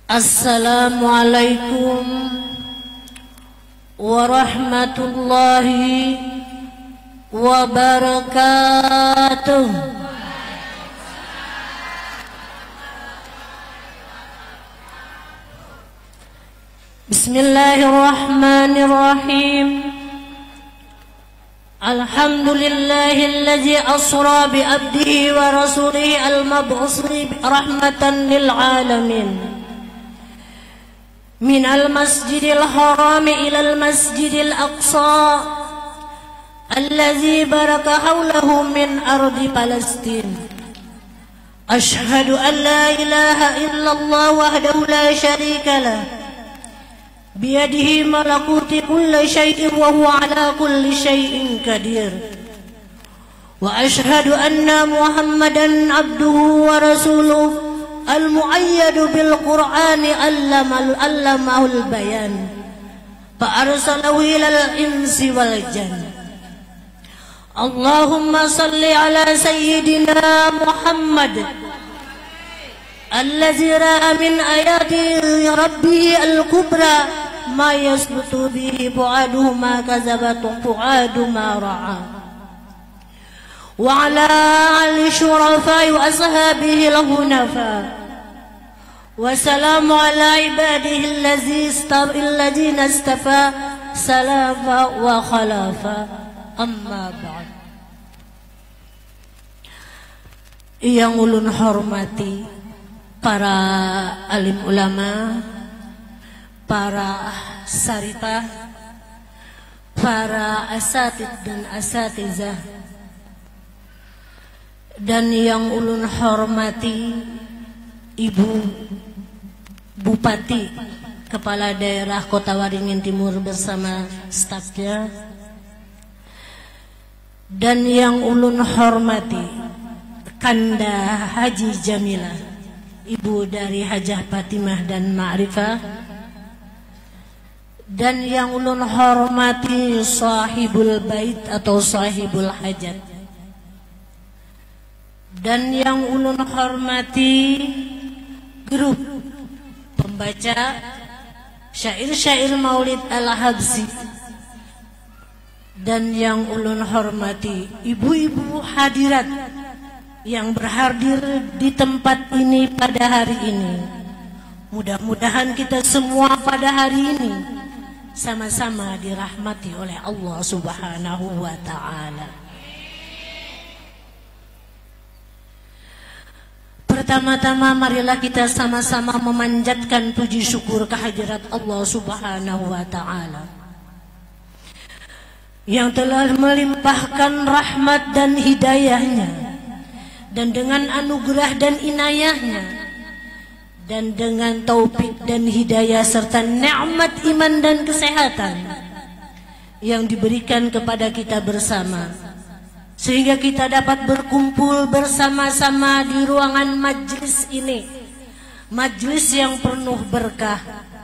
Assalamualaikum warahmatullahi wabarakatuh. Bismillahirrahmanirrahim. Alhamdulillahilladzi asra bi abdihi wa rasulihi al-mab'usi rahmatan lil alamin. من المسجد الحرام إلى المسجد الأقصى الذي بارك حوله من أرض فلسطين أشهد أن لا إله إلا الله وحده لا شريك له بيده ملكوت كل شيء وهو على كل شيء قدير وأشهد أن محمدا عبده ورسوله المؤيد بالقرآن علمه البيان فأرسله إلى الإنس والجن. اللهم صل على سيدنا محمد الذي رأى من آيات ربه الكبرى ما يثبت به فؤاده ما كذبت فؤاد ما رأى وعلى آل الشرفاء وأصحابه الحنفاء وسلام على عباده الذين اصطفى سلافا وخلافا أما بعد. Yang ulun hormati para alim ulama, para sarifah, para asatid dan asatizah, dan yang ulun hormati Ibu Bupati Kepala Daerah Kota Waringin Timur bersama stafnya, dan yang ulun hormati Kanda Haji Jamilah, ibu dari Hajah Fatimah dan Ma'rifah, dan yang ulun hormati sahibul bait atau sahibul hajat, dan yang ulun hormati grup pembaca syair-syair Maulid Al-Habsi, dan yang ulun hormati ibu-ibu hadirat yang berhadir di tempat ini pada hari ini. Mudah-mudahan kita semua pada hari ini sama-sama dirahmati oleh Allah Subhanahu wa ta'ala. Pertama-tama marilah kita sama-sama memanjatkan puji syukur kehadirat Allah Subhanahu wa ta'ala yang telah melimpahkan rahmat dan hidayahnya, dan dengan anugerah dan inayahnya, dan dengan taufik dan hidayah serta nikmat iman dan kesehatan yang diberikan kepada kita bersama, sehingga kita dapat berkumpul bersama-sama di ruangan majlis ini, majlis yang penuh berkah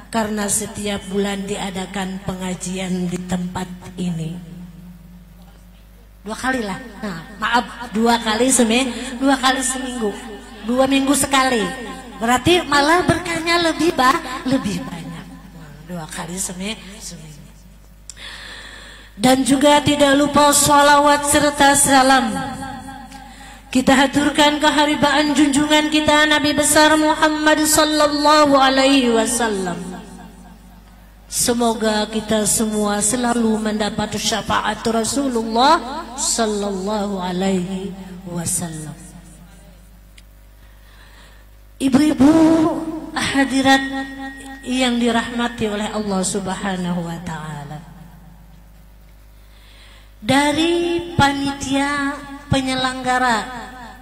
karena setiap bulan diadakan pengajian di tempat ini. Dua kali lah, nah, maaf, 2 kali seminggu, 2 kali seminggu, 2 minggu sekali, berarti malah berkahnya lebih banyak. 2 kali seminggu. Dan juga tidak lupa sholawat serta salam kita haturkan keharibaan junjungan kita Nabi besar Muhammad sallallahu alaihi wasallam. Semoga kita semua selalu mendapat syafaat Rasulullah sallallahu alaihi wasallam. Ibu-ibu hadirat yang dirahmati oleh Allah Subhanahu wa ta'ala, dari panitia penyelenggara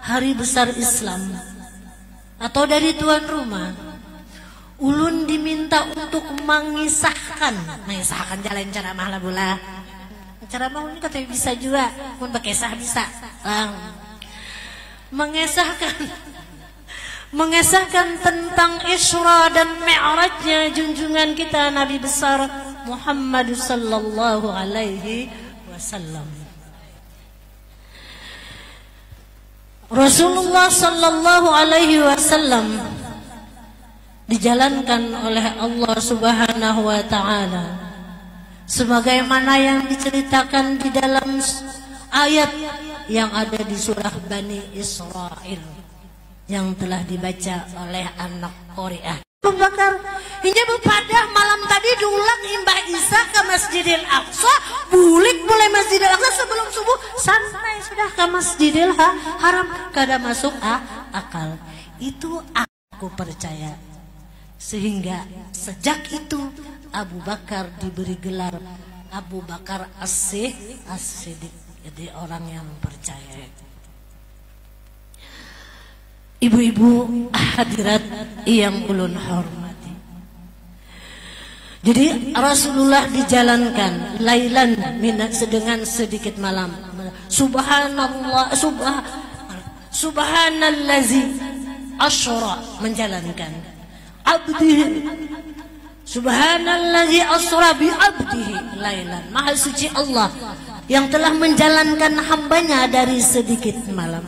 Hari Besar Islam atau dari tuan rumah, ulun diminta untuk mengisahkan jalan ceramah lah bula. Ceramah ini katanya bisa juga, pun berkisah bisa. Mengesahkan tentang Isra dan Mi'rajnya junjungan kita Nabi besar Muhammad sallallahu alaihi wasallam. Rasulullah sallallahu alaihi wasallam dijalankan oleh Allah Subhanahu wa taala sebagaimana yang diceritakan di dalam ayat yang ada di surah Bani Israil yang telah dibaca oleh anak Qori'ah. Abu Bakar hingga berpadah malam tadi diulang imbah Isa ke Masjidil Aqsa, bulik mulai Masjidil Aqsa sebelum subuh sampai sudah ke Masjidil Haram kada masuk akal. Itu aku percaya. Sehingga sejak itu Abu Bakar diberi gelar Abu Bakar As-Siddiq, jadi orang yang percaya. Ibu-ibu hadirat yang ulun hormati. Jadi Rasulullah dijalankan lailan dengan sedikit malam. Subhanallah, subhanallazi asyra, menjalankan abdihi. Subhanallazi asra bi abdihi lailan. Maha suci Allah yang telah menjalankan hambanya dari sedikit malam,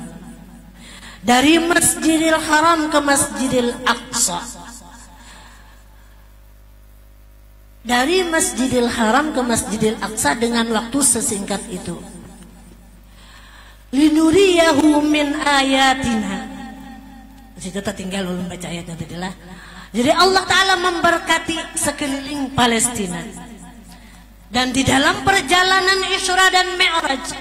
dari Masjidil Haram ke Masjidil Aqsa, dari Masjidil Haram ke Masjidil Aqsa dengan waktu sesingkat itu. Linuriyahu min ayatina. Situ tinggal ulun baca ayatnya tadi lah. Jadi Allah Ta'ala memberkati sekeliling Palestina. Dan di dalam perjalanan Isra dan Mi'raj,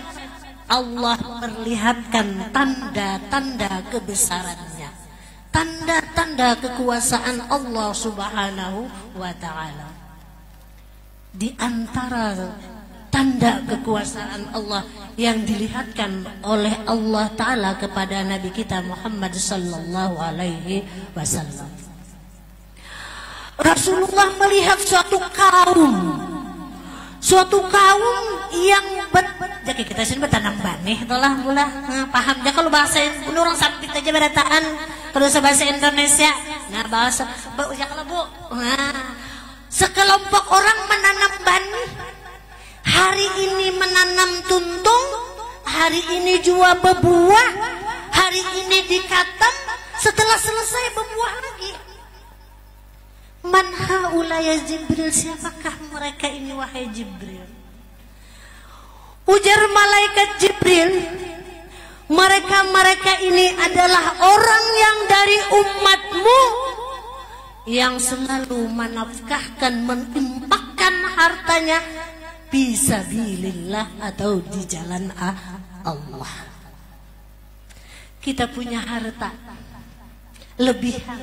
Allah perlihatkan tanda-tanda kebesarannya, tanda-tanda kekuasaan Allah Subhanahu wa Ta'ala. Di antara tanda kekuasaan Allah yang dilihatkan oleh Allah Ta'ala kepada Nabi kita Muhammad sallallahu alaihi wasallam, Rasulullah melihat suatu kaum yang jadi kita sini bertanam banih itulah mula paham ya kalau bahasa orang sampit aja berataan kalau bahasa Indonesia bahasa ya kalau bu sekelompok orang menanam banih, hari ini menanam tuntung, hari ini juga berbuah, hari ini dikatam, setelah selesai berbuah lagi. Man haula ya Jibril, siapakah mereka ini wahai Jibril? Ujar malaikat Jibril, mereka ini adalah orang yang dari umatmu yang selalu menafkahkan, menginfakkan hartanya fisabilillah atau di jalan Allah. Kita punya harta lebihan.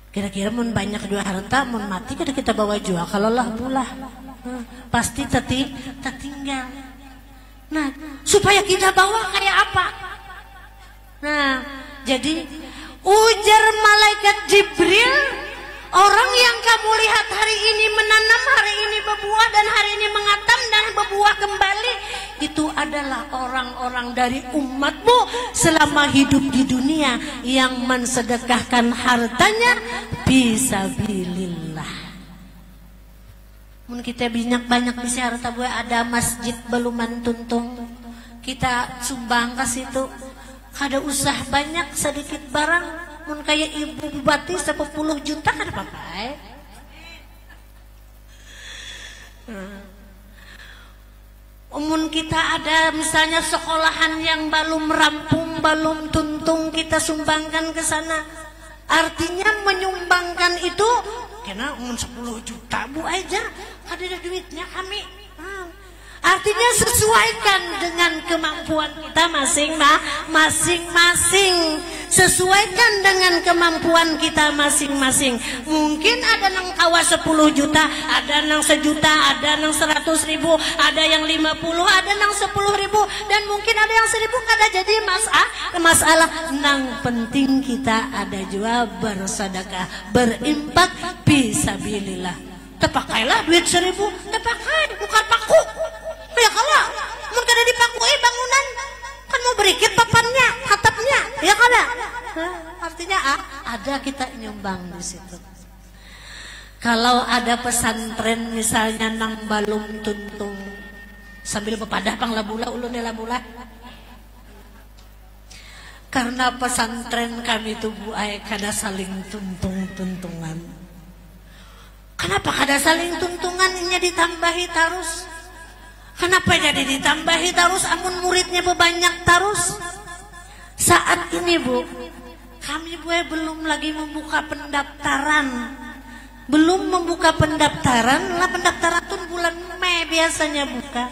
Kira-kira mun banyak dua harta, mun mati kada kita bawa jual. Kalau lah pula pasti tertinggal. Nah, supaya kita bawa kayak apa? Nah, jadi ujar malaikat Jibril, orang yang kamu lihat hari ini menanam, hari ini berbuah, dan hari ini mengatam dan berbuah kembali, itu adalah orang-orang dari umatmu selama hidup di dunia yang mensedekahkan hartanya fisabilillah. Mun kita banyak bisa harta gue ada masjid beluman tuntung, kita sumbang ke situ. Kada usah banyak, sedikit barang. Mun kayak ibu bupati 10 juta kan apa-apa. Mun kita ada misalnya sekolahan yang belum rampung, belum tuntung, kita sumbangkan ke sana. Artinya menyumbangkan itu karena mun 10 juta bu aja, ada duitnya kami. Artinya sesuaikan dengan kemampuan kita masing-masing. Sesuaikan dengan kemampuan kita masing-masing. Mungkin ada yang kawa 10 juta, ada yang 1 juta, ada yang 100.000, ada yang 50, ada yang 10.000, dan mungkin ada yang 1.000. Kada jadi masalah. Nang penting kita ada juga bersedekah, berimpak fisabilillah. Terpakailah duit 1.000, terpakai, bukan paku. Ya kalau mun kada dipakui bangunan kan mau berikit papannya, atapnya, ya kada. Artinya ada kita nyumbang di situ. Kalau ada pesantren misalnya nang balung tuntung sambil bepadah pang labula ulun labula. Karena pesantren kami itu Bu Ai kada saling tuntungan. Kenapa kada saling tuntungannya ditambahi terus? Kenapa jadi ditambahi terus? Amun muridnya banyak terus. Saat ini Bu, kami Bu Ai belum lagi membuka pendaftaran. Belum membuka pendaftaran. Lah pendaftaran tuh bulan Mei biasanya buka.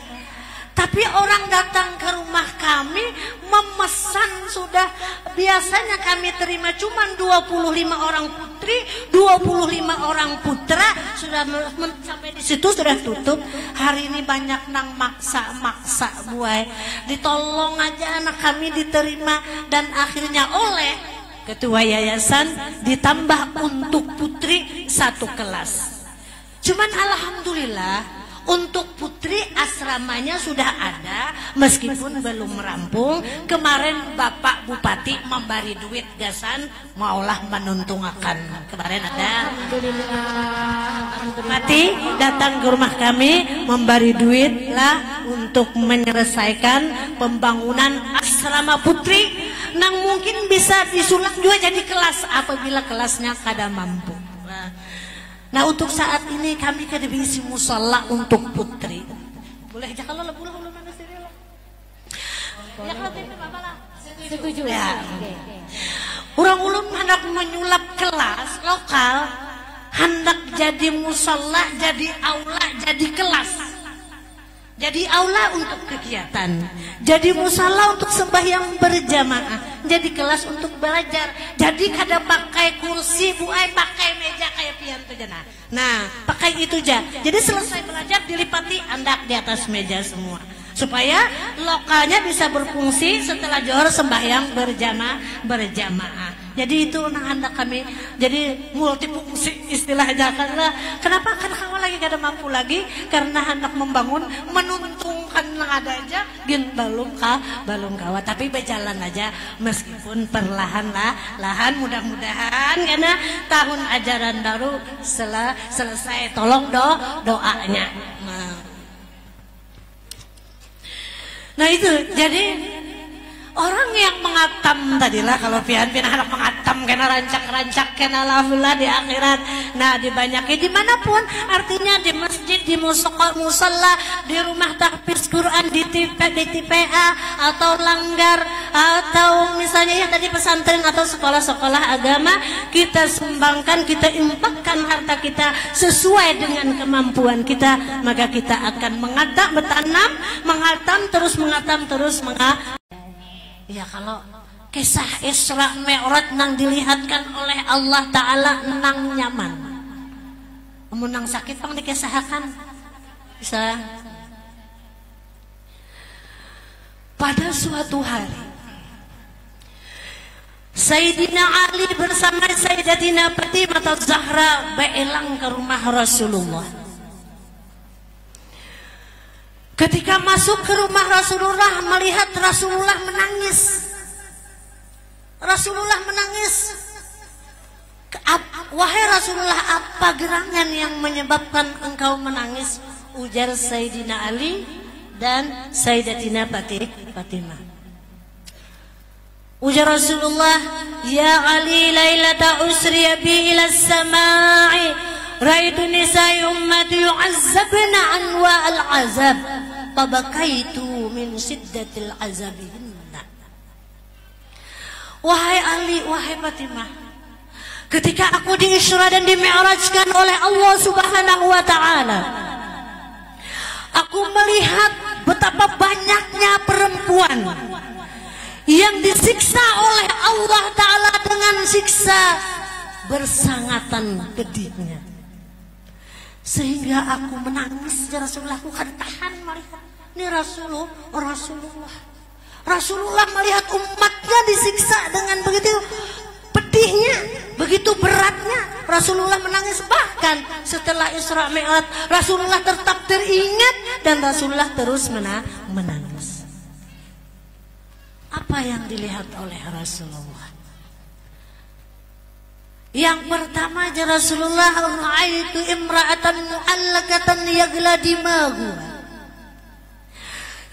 Tapi orang datang ke rumah kami memesan sudah, biasanya kami terima cuma 25 orang putri, 25 orang putra, sudah sampai di situ sudah tutup. Hari ini banyak nang maksa Bu Ai. Ditolong aja anak kami diterima, dan akhirnya oleh ketua yayasan ditambah untuk putri 1 kelas. Cuman alhamdulillah untuk putri asramanya sudah ada, meskipun belum rampung. Kemarin Bapak Bupati memberi duit gasan, maulah menuntungakan. Kemarin ada Bupati datang ke rumah kami memberi duit lah untuk menyelesaikan pembangunan asrama putri, nang mungkin bisa disulap juga jadi kelas apabila kelasnya kada mampu. Nah untuk saat ini kami kada bisi musola untuk putri. Boleh aja kalau lebih mana sih lah. Ya kalau tidak apa lah. Setuju ya. Orang ulun hendak menyulap kelas lokal, hendak jadi musola, jadi aula, jadi kelas. Jadi aula untuk kegiatan, jadi musola untuk sembahyang berjamaah, jadi kelas untuk belajar. Jadi kada pakai kursi Bu Ai, pakai meja kayak pian tuh jana. Nah, pakai itu aja. Jadi selesai belajar dilipati andak di atas meja semua. Supaya lokalnya bisa berfungsi setelah johor sembahyang berjamaah. Jadi itu hendak kami jadi multifungsi istilahnya. Kenapa? Karena kamu lagi kada mampu lagi, karena hendak membangun menuntungkan yang ada aja gin balung kawa, tapi berjalan aja meskipun perlahan-lahan, mudah-mudahan karena tahun ajaran baru selesai. Tolong doanya. Nah itu jadi orang yang mengatam tadilah, kalau pian anak mengatam kena rancak kena lafula di akhirat. Nah dibanyaki dimanapun, artinya di masjid, di musola, di rumah tahfiz Quran, di TPA atau langgar, atau misalnya yang tadi pesantren atau sekolah-sekolah agama, kita sumbangkan, kita infakkan harta kita sesuai dengan kemampuan kita, maka kita akan mengatam terus. Ya kalau kisah Isra Mi'raj nang dilihatkan oleh Allah Ta'ala nang nyaman. Nang sakit pang dikisahkan. Bisa. Pada suatu hari Sayyidina Ali bersama Sayyidatina Fatimah Az-Zahra beelang ke rumah Rasulullah. Ketika masuk ke rumah Rasulullah, melihat Rasulullah menangis. Wahai Rasulullah, apa gerangan yang menyebabkan engkau menangis? Ujar Sayyidina Ali dan Sayyidatina Fatimah. Ujar Rasulullah, ya Ali, lailata usriya bi ila samai, raitu nisa'i ummati yu'azzabna anwa al-azab, fabakaitu min siddatil azabihinna. Wahai Ali, wahai Fatimah, ketika aku diisra dan dimi'rajkan oleh Allah Subhanahu wa ta'ala, aku melihat betapa banyaknya perempuan yang disiksa oleh Allah Ta'ala dengan siksa bersangatan pedihnya, sehingga aku menangis. Ya Rasulullah, aku kan tahan melihat ini Rasulullah melihat umatnya disiksa dengan begitu pedihnya, begitu beratnya. Rasulullah menangis. Bahkan setelah Isra Mi'raj, Rasulullah tetap teringat dan Rasulullah terus menangis. Apa yang dilihat oleh Rasulullah? Yang pertama, Rasulullah ra'aitu imra'atan mu'allaqatan yagla dimaguha,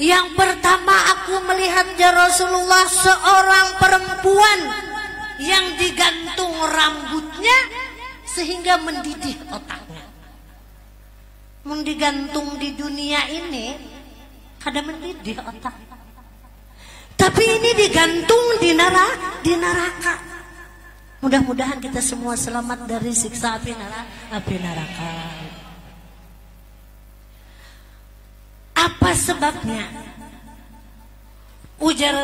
Yang pertama aku melihat ya Rasulullah seorang perempuan yang digantung rambutnya sehingga mendidih otaknya. Digantung di dunia ini kada mendidih otak. Tapi ini digantung di neraka. Mudah-mudahan kita semua selamat dari siksa api neraka. Apa sebabnya? Ujar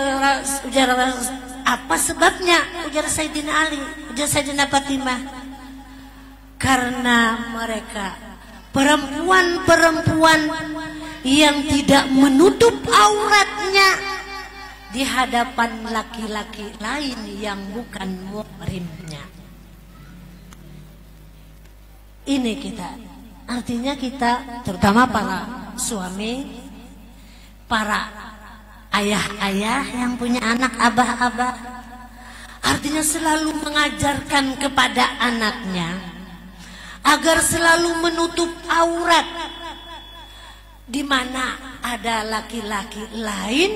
apa sebabnya? Ujar Sayyidina Ali, ujar Sayyidina Fatimah. Karena mereka perempuan-perempuan yang tidak menutup auratnya di hadapan laki-laki lain yang bukan muhrimnya. Ini kita, artinya kita, terutama para suami, para ayah-ayah yang punya anak, abah-abah, artinya selalu mengajarkan kepada anaknya agar selalu menutup aurat di mana ada laki-laki lain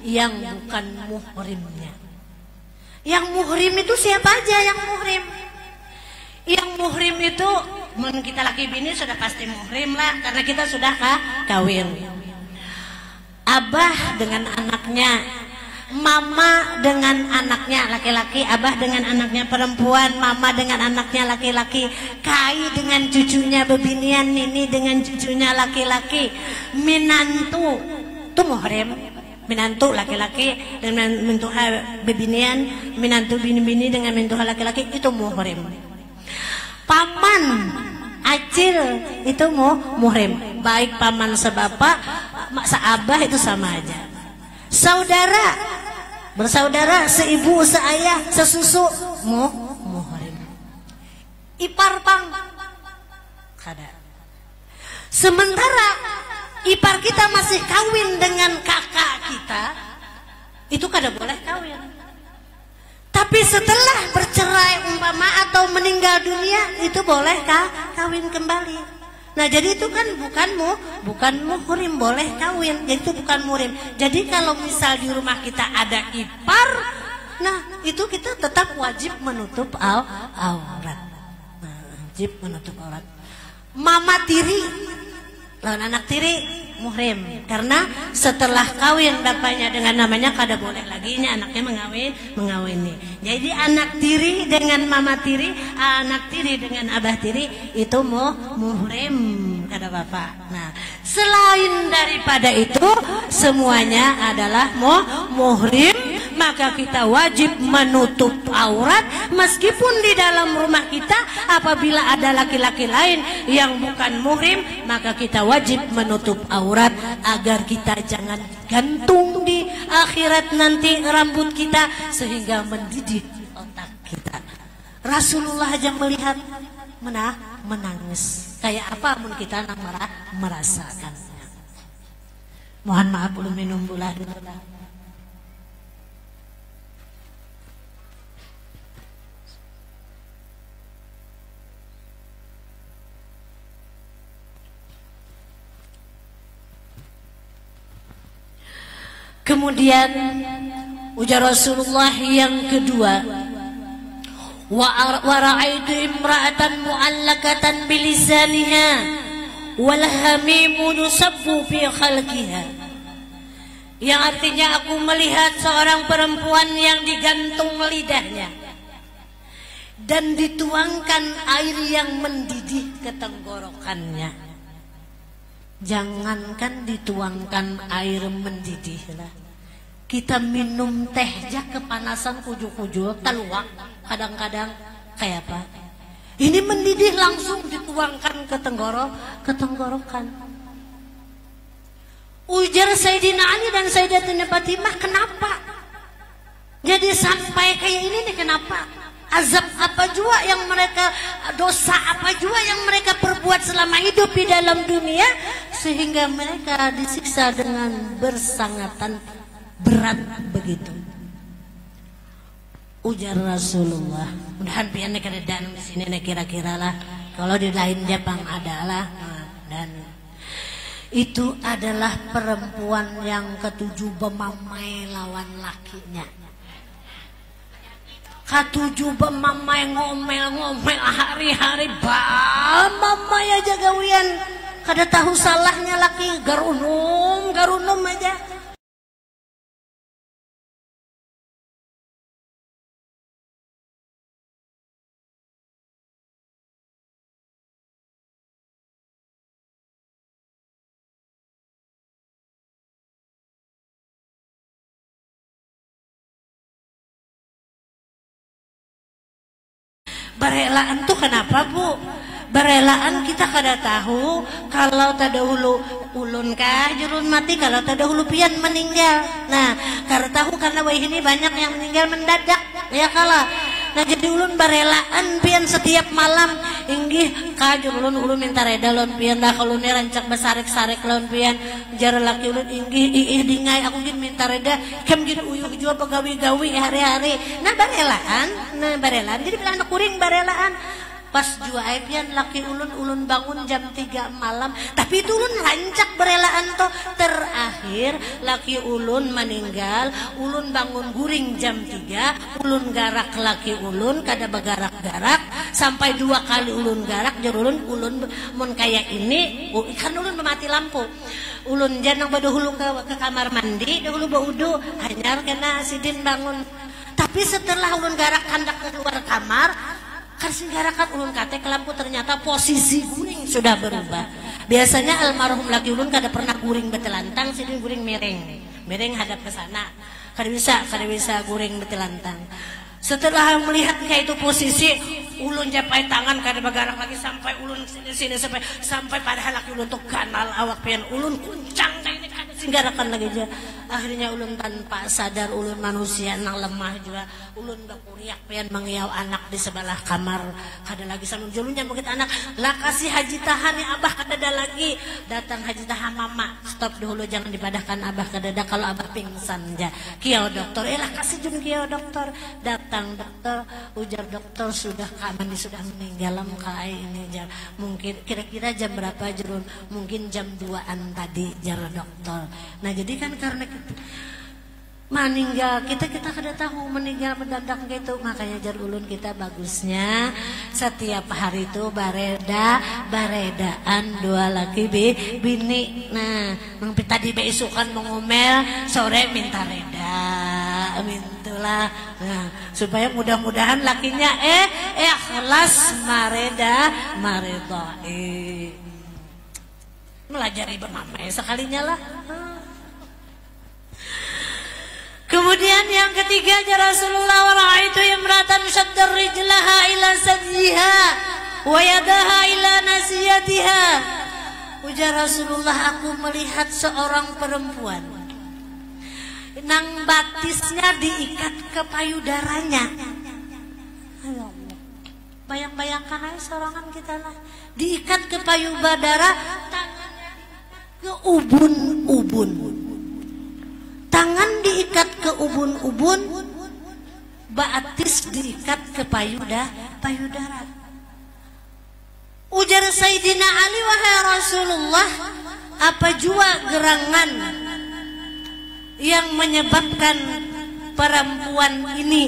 yang bukan muhrimnya. Yang muhrim itu siapa aja yang muhrim? Yang muhrim itu kita laki bini sudah pasti muhrim lah, karena kita sudah kawin. Abah dengan anaknya, mama dengan anaknya laki-laki, abah dengan anaknya perempuan, mama dengan anaknya laki-laki, kai dengan cucunya bebinian, nini dengan cucunya laki-laki, minantu itu muhrim. Minantu laki-laki dengan mentuha bebinian, minantu bini-bini dengan mentuha laki-laki, itu muhrim. Paman acil itu muhrim, baik paman sebapak seabah itu sama aja. Saudara bersaudara, seibu seayah sesusu muhrim. Ipar pang kada. Sementara ipar kita masih kawin dengan kakak kita, itu kada boleh kawin. Tapi setelah bercerai umpama atau meninggal dunia, itu boleh kawin kembali. Nah jadi itu kan bukan muhrim, boleh kawin, jadi itu bukan muhrim. Jadi kalau misal di rumah kita ada ipar, nah itu kita tetap wajib menutup aurat. Wajib menutup aurat. Mama tiri lawan anak tiri muhrim, karena setelah kawin bapaknya dengan namanya kada boleh lagi anaknya mengawini. Jadi anak tiri dengan mama tiri, anak tiri dengan abah tiri itu muhrim kada bapak. Nah selain daripada itu semuanya adalah muhrim, maka kita wajib menutup aurat meskipun di dalam rumah kita. Apabila ada laki-laki lain yang bukan muhrim, maka kita wajib menutup aurat agar kita jangan gantung di akhirat nanti rambut kita sehingga mendidih otak kita. Rasulullah aja melihat menangis. Kayak apa pun kita merasakannya. Mohon maaf belum minum gula dulu lah. Kemudian ujar Rasulullah yang kedua, wa ra'aitu imra'atan mu'allakatan bilisaniha wal hamimu nusabbu fi khalqiha. Yang artinya aku melihat seorang perempuan yang digantung lidahnya dan dituangkan air yang mendidih ke tenggorokannya. Jangankan dituangkan air mendidih lah, kita minum teh aja kepanasan kujuk-kujuk teluak kadang-kadang kayak apa? Ini mendidih langsung dituangkan ke tenggorokan. Ujar Sayyidina Ali dan Sayyidatina Fatimah, kenapa? Jadi sampai kayak ini nih, kenapa? Azab apa juga yang mereka, dosa apa juga yang mereka perbuat selama hidup di dalam dunia sehingga mereka disiksa dengan bersangatan berat begitu. Ujar Rasulullah, mudahan pian kada dan di sini kira-kira lah, kalau di lain Jepang adalah dan Itu adalah perempuan yang ketujuh bemamai lawan lakinya. Ketujuh bemamai ngomel-ngomel hari-hari bamamai aja gawian. Kada tahu salahnya laki garunum aja. Barelaan tuh kenapa Bu? Barelaan kita kada tahu kalau tadahulu ulun kah jurun mati, kalau tadahulu pian meninggal. Nah, kada tahu karena wah ini banyak yang meninggal mendadak ya kalah. Nah jadi ulun barelaan pian setiap malam inggih kajur ulun minta reda lawan pian dah kalau ni rancak besarek-sarek lawan pian jar laki ulun inggih dingai aku gin minta reda kem gin uyuh jua pagawi-gawi hari-hari. Nah barelaan jadi bilang anak kuring barelaan pas jua pian laki ulun bangun jam 3 malam tapi itu ulun rancak berelaan toh. Terakhir laki ulun meninggal ulun bangun guring jam 3 ulun garak laki ulun kada begarak-garak sampai 2 kali ulun garak jar ulun mun kayak ini kan ulun mati lampu ulun janang badahulu ke kamar mandi dahulu baudu hanyar kena sidin bangun tapi setelah ulun garak hendak keluar kamar kasih garakan ulun kate ke lampu ternyata posisi guring sudah berubah. Biasanya almarhum laki ulun kada pernah guring betelantang, sidin guring mereng hadap ke sana. Kada bisa guring betelantang. Setelah melihat kayak itu posisi ulun japai tangan kada bergerak lagi sampai ulun sini sampai pada laki ulun tuh kanal awak pian ulun kuncang kayak ini kada singgarakan lagi aja. Akhirnya ulun tanpa sadar ulun manusia nang lemah juga ulun bakuriak pian mengiau anak di sebelah kamar kada lagi sanun julunnya begitu anak lah kasih haji tahan ya abah kada ada lagi datang haji tahan mama stop dulu jangan dipadakan abah kada ada kalau abah pingsan aja kiau dokter lah kasih jun kiau dokter datang dokter ujar dokter sudah mandi sudah meninggal muka ini jar mungkin kira-kira jam berapa jerun mungkin jam 2-an tadi jar dokter. Nah jadi kan karena meninggal kita kada tahu meninggal mendadak gitu makanya jar ulun kita bagusnya setiap hari itu baredaan 2 laki bini. Nah nang tadi beisukan mengomel sore minta reda mintulah nah, supaya mudah-mudahan lakinya ikhlas maredai melajari bermamai sekalinya lah. Kemudian yang ketiga ya Rasulullah wa ra'aitu imratan shaddar rijlaha ila sadyiha wa yadaha ila nasiyatiha. Ujar Rasulullah aku melihat seorang perempuan nang batisnya diikat ke payudaranya. Bayang-bayangkan aja sorangan kita lah diikat ke payudara tangannya ke ubun-ubun. Tangan diikat ke ubun-ubun, batis diikat ke payudara. Ujar Sayyidina Ali wahai Rasulullah, apa jua gerangan yang menyebabkan perempuan ini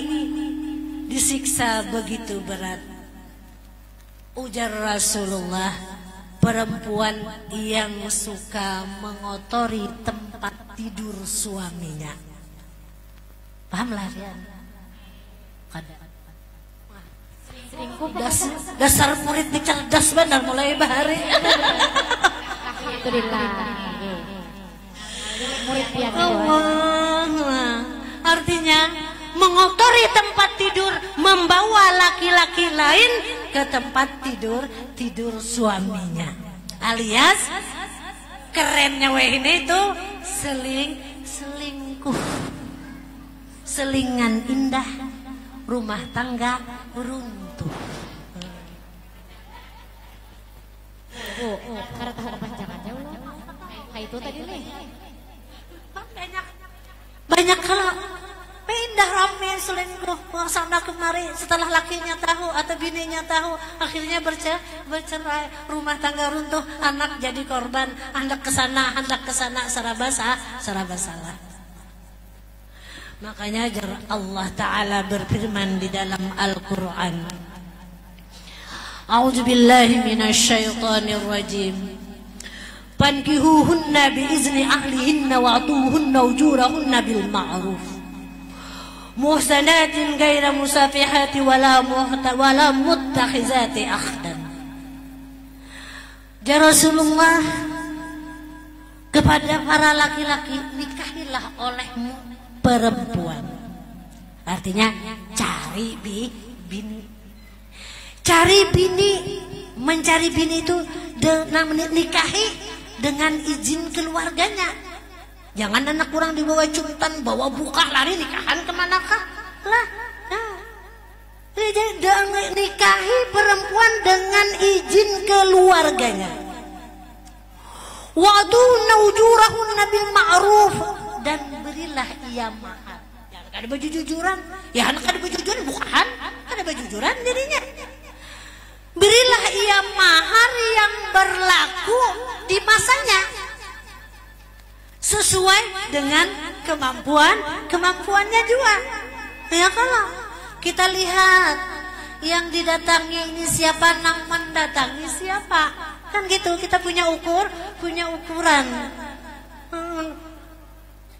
disiksa begitu berat? Ujar Rasulullah, perempuan yang suka mengotori tempat tidur suaminya. Paham lah ya? Dasar murid di cerdas benar mulai bahari. Artinya mengotori tempat tidur, membawa laki-laki lain ke tempat tidur suaminya. Alias kerennya weh ini itu selingkuh. Selingan indah, rumah tangga runtuh. Karena tahu kepanjangannya ulo. Kayak itu tadi nih. Banyak kalau dah rame selingkuh sana kemari. Setelah lakinya tahu atau bininya tahu, akhirnya bercerai, rumah tangga runtuh, anak jadi korban, hendak kesana serba salah. Makanya Allah Ta'ala berfirman di dalam Al-Quran, A'udzubillahi minasyaitonir rajim. Fankihuhunna biizni ahlihinna wa'tuhunna ujurahunna bil ma'ruf. Muhsanatin gaira musafihati wala muttakhizati akhdan. Ya Rasulullah, kepada para laki-laki, nikahilah olehmu perempuan. Artinya cari bini. Cari bini, mencari bini itu nikahi dengan izin keluarganya. Jangan anak kurang dibawa cuntan, bawa buka lari nikahan kemanakah? Lah, nikahi perempuan dengan izin keluarganya. Wa'tuhunna ujurahunna bil ma'ruf, dan berilah ia mahar. Jangan ada baju-jujuran. Ya anak ada baju-jujuran bukan? Ada baju-jujuran jadinya. Berilah ia mahar yang berlaku di masanya, sesuai dengan kemampuannya juga. Ya kalau kita lihat yang didatangi ini siapa, nang mendatangi siapa, kan gitu. Kita punya ukuran.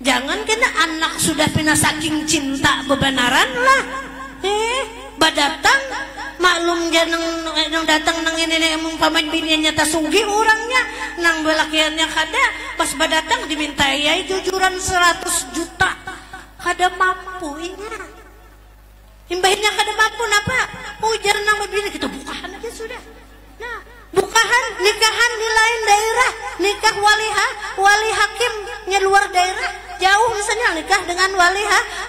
Jangan kena anak sudah pina saking cinta bebenaran lah. Badatang maklum janang datang nang ini emang paman bininya tasugi orangnya nang belakiannya kada pas badatang diminta ya jujuran 100 juta kada mampu inya imbahnya kada mampu napa ujar nang bini kita bukahan aja sudah. Nah bukahan nikahan di lain daerah, nikah wali hakimnya luar daerah jauh, misalnya nikah dengan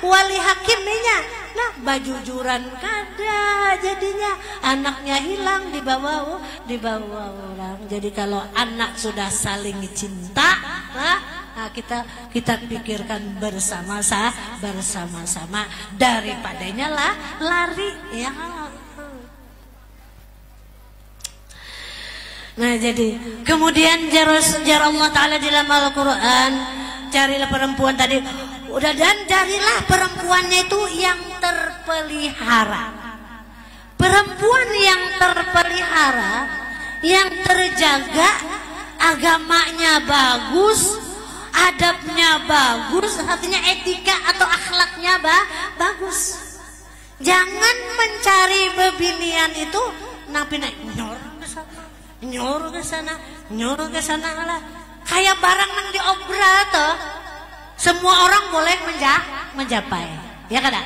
wali hakimnya. Nah bajujuran kada jadinya, anaknya hilang dibawa orang. Jadi kalau anak sudah saling cinta, nah kita pikirkan bersama-sama daripadanya lah lari ya. Nah jadi kemudian jar Allah Ta'ala di dalam Al-Quran, carilah perempuan tadi udah, dan carilah perempuannya itu yang terpelihara. Perempuan yang terpelihara, yang terjaga, agamanya bagus, adabnya bagus, artinya etika atau akhlaknya bagus. Jangan mencari bebinian itu napi nyuruh ke sana lah. Kayak barang yang diobral tuh, semua orang boleh mencapai, ya kada?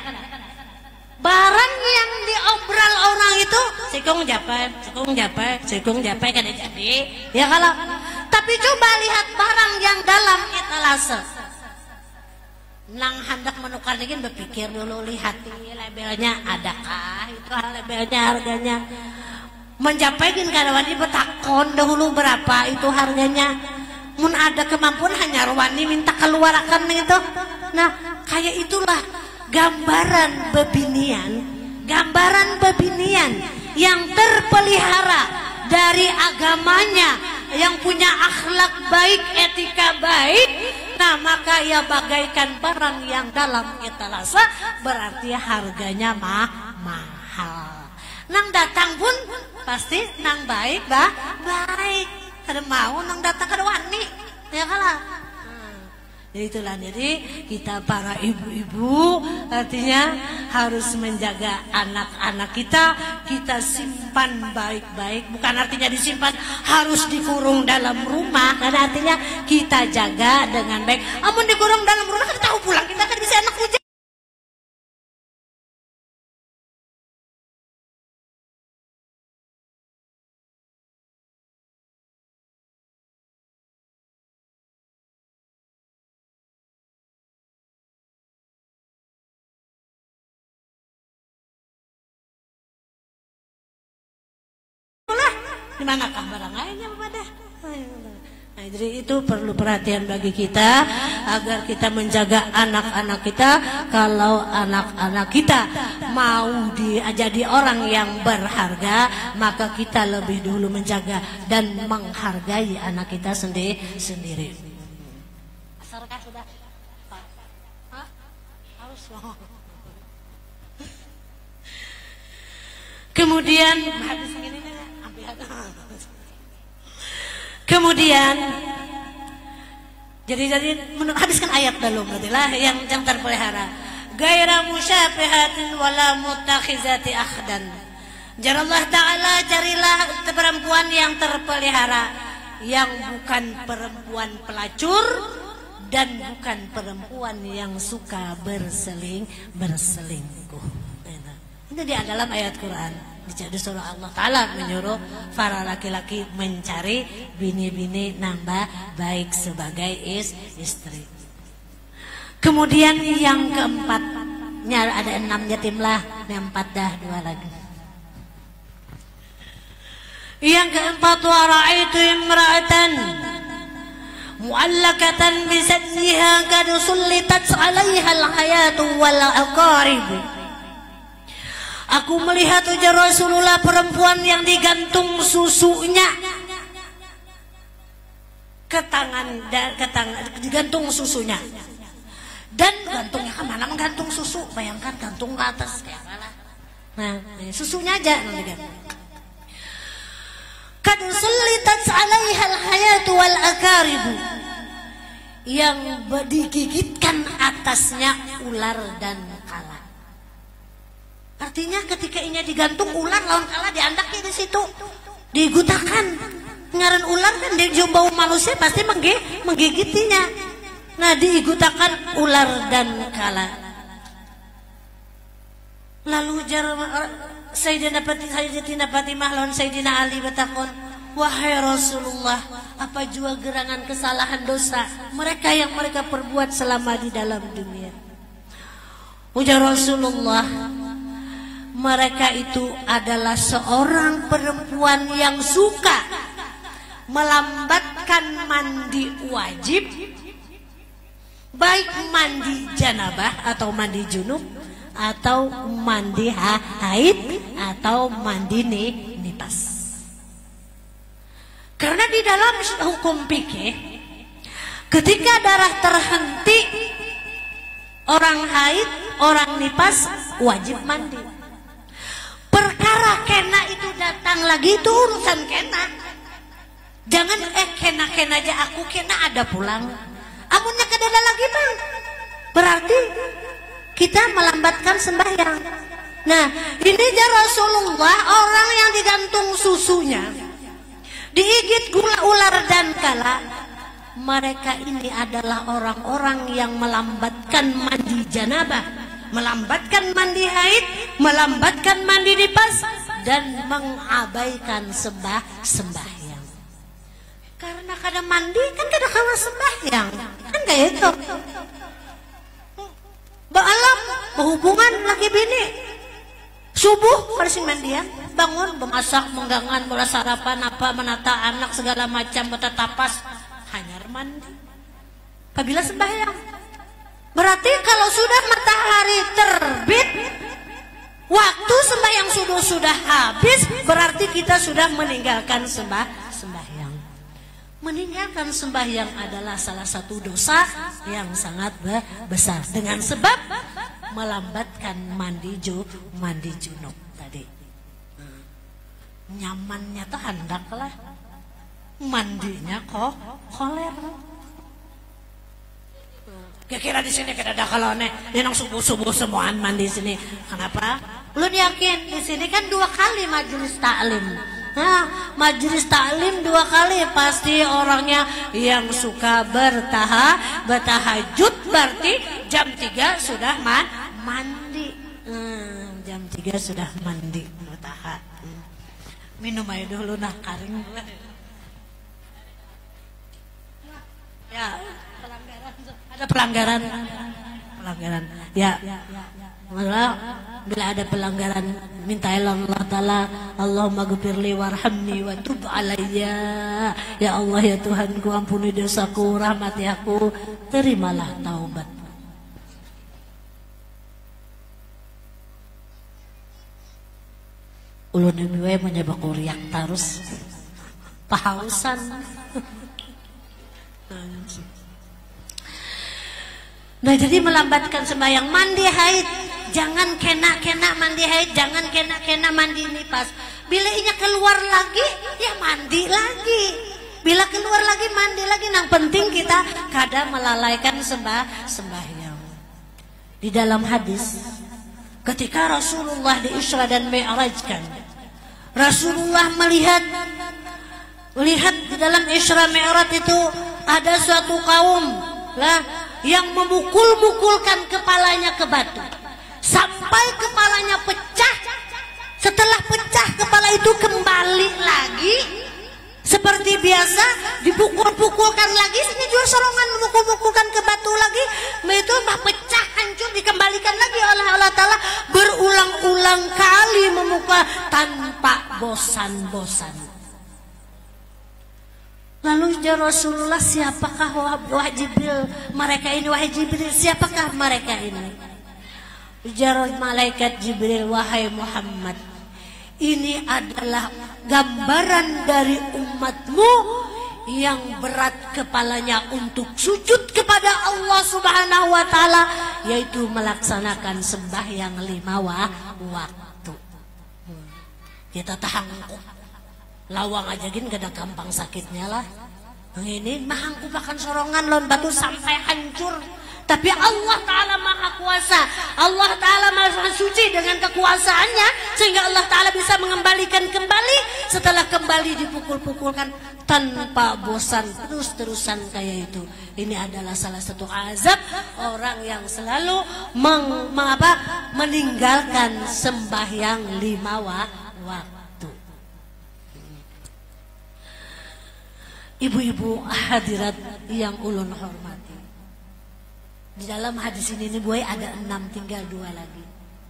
Barang yang diobral orang itu sikung japai kada jadi, ya kalau. Tapi coba lihat barang yang dalam etalase. Nang hendak menukar lagi berpikir dulu, lihat labelnya adakah itu labelnya, harganya. Menjapaikan karawani betakon dahulu berapa itu harganya. Mun ada kemampuan hanya rawani minta keluarkan itu. Nah kayak itulah gambaran bebinian yang terpelihara dari agamanya, yang punya akhlak baik, etika baik. Nah maka ia bagaikan barang yang dalam etalase, berarti harganya mahal. Nang datang pun pasti nang baik baik. Kada mau nang datang kada wani, ya kalah. Jadi itulah, jadi kita para ibu-ibu artinya harus menjaga anak-anak kita simpan baik-baik. Bukan artinya disimpan harus dikurung dalam rumah, karena artinya kita jaga dengan baik. Amun dikurung dalam rumah kan tahu pulang kita kan bisa anak hujan. Di manakah barang lainnya pada? Nah, jadi itu perlu perhatian bagi kita agar kita menjaga anak-anak kita. Kalau anak-anak kita mau jadi orang yang berharga, maka kita lebih dulu menjaga dan menghargai anak kita sendiri. Asarkah sudah? Hah? Harus. Kemudian jadi habiskan ayat dulu berarti lah yang terpelihara. Gaira musyafihatin wala mutakhizati akhdan. Jarallah Ta'ala, carilah perempuan yang terpelihara, yang bukan perempuan pelacur dan bukan perempuan yang suka berselingkuh. Itu dia dalam ayat Quran. Di surah Allah Ta'ala menyuruh para laki-laki mencari bini-bini nambah baik sebagai istri. Kemudian yang keempatnya ada 6 yatim lah, yang 4 dah 2 lagi. Yang keempat, wa ra'aitu imra'atan mu'allakatan bisadniha kad sullitat 'alaiha al-hayatu wal aqarib. Aku melihat ujar Rasulullah perempuan yang digantung susunya ke tangan, digantung susunya. Dan gantungnya kemana menggantung susu? Bayangkan gantung ke atas kayak mana. Nah, susunya aja yang digantung. Kad sullitat 'alaiha al-hayatu wal aqarib. Yang digigitkan atasnya ular dan kala. Artinya ketika ini digantung ular lawan kala diandaki di situ, digutakan. Ngaran ular kan di bau manusia pasti menggigitinya. Nah, digutakan ular dan kala. Lalu Sayyidatina Fatimah lawan Sayyidina Ali bertakon, wahai Rasulullah, apa jua gerangan kesalahan dosa mereka yang mereka perbuat selama di dalam dunia? Ujar Rasulullah, mereka itu adalah seorang perempuan yang suka melambatkan mandi wajib, baik mandi janabah atau mandi junub, atau mandi haid, atau mandi nifas. Karena di dalam hukum fikih, ketika darah terhenti, orang haid, orang nifas wajib mandi. Perkara kena itu datang lagi, itu urusan kena. Jangan kena aja aku kena ada pulang. Amunnya kedada lagi bang, berarti kita melambatkan sembahyang. Nah, ini ya Rasulullah, orang yang digantung susunya, digigit ular dan kala, mereka ini adalah orang-orang yang melambatkan mandi janabah, melambatkan mandi haid, melambatkan mandi nifas, dan mengabaikan sembahyang. Karena kada mandi kan kada kawa sembahyang, kan kayak itu. Baalam berhubungan laki bini, subuh bersih mandian, bangun memasak, menggangan, mulai sarapan apa, menata anak segala macam, bertatapas, hanyar mandi. Apabila sembahyang, berarti kalau sudah matahari terbit, waktu sembahyang sudah habis, berarti kita sudah meninggalkan sembahyang. Meninggalkan sembahyang adalah salah satu dosa yang sangat besar, dengan sebab melambatkan mandi junub tadi. Nyamannya tuh hendak lah, mandinya kok koler. Kira-kira di sini kada ada kalau yang subuh semuaan mandi sini. Kenapa? Lu yakin di sini kan 2 kali majelis taklim. Nah, majelis taklim 2 kali, pasti orangnya yang suka bertahajud, berarti jam 3 sudah mandi. Jam 3 sudah mandi, bertahajud. Minum aja dulu nah karing. Ya, ada pelanggaran. Ya. Malah bila ada pelanggaran mintalah Allah Ta'ala, Allahumma ghfirli warhamni wa tub alayya. Ya Allah ya Tuhanku, ampuni dosaku, rahmati aku, terimalah taubat. Ulun we menyebab kuriak terus pahausan. Nah jadi melambatkan sembahyang. Mandi haid, jangan kena mandi haid, jangan kena mandi nipas. Bila inya keluar lagi, ya mandi lagi. Bila keluar lagi, mandi lagi. Yang penting kita kada melalaikan sembahyang. Di dalam hadis, ketika Rasulullah di Isra dan Mi'rajkan, Rasulullah melihat di dalam Isra Mi'raj itu ada suatu kaum lah yang memukul-mukulkan kepalanya ke batu sampai kepalanya pecah. Setelah pecah kepala itu kembali lagi seperti biasa, dipukul-pukulkan lagi, sini juga sorongan memukul-mukulkan ke batu lagi, itu pecah hancur, dikembalikan lagi oleh Allah Ta'ala, berulang-ulang kali memukul tanpa bosan-bosan. Lalu ya Rasulullah, siapakah wahai Jibril mereka ini? Wahai Jibril, siapakah mereka ini? Ujar malaikat Jibril, wahai Muhammad, ini adalah gambaran dari umatmu yang berat kepalanya untuk sujud kepada Allah Subhanahu wa Ta'ala, yaitu melaksanakan sembahyang 5 waktu. Kita tahangku lawang aja gin gak ada gampang sakitnya lah. Ini mahangku makan sorongan lon batu sampai hancur. Tapi Allah Ta'ala maha kuasa, Allah Ta'ala maha suci dengan kekuasaannya, sehingga Allah Ta'ala bisa mengembalikan kembali. Setelah kembali dipukul-pukulkan tanpa bosan, terus-terusan kayak itu. Ini adalah salah satu azab orang yang selalu meninggalkan sembahyang 5 waktu. Ibu-ibu hadirat yang ulun hormati, di dalam hadis ini boy ada 6, tinggal 2 lagi.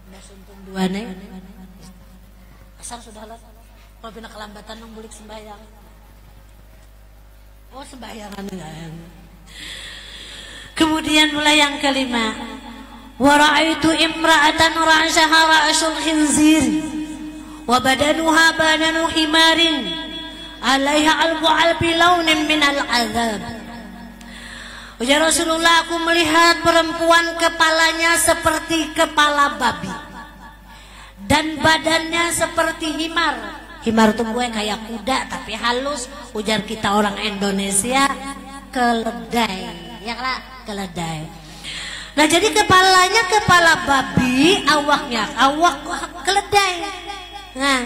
Udah suntung 2 nih. Asal sudah lah. Kalau bina kelambatan membulik sembahyang. Oh sembahyangan enggak. Kemudian mulai yang kelima. Wa ra'aitu imra'atan ra'shaha ra'sul khinzir wa badanuha badanu himarin 'alaiha albi launin min al-'adzab. Ujar Rasulullah, aku melihat perempuan kepalanya seperti kepala babi dan badannya seperti himar. Himar itu gue kayak kuda tapi halus. Ujar kita orang Indonesia keledai, ya lah keledai. Nah jadi kepalanya kepala babi, awaknya awak keledai. Nah,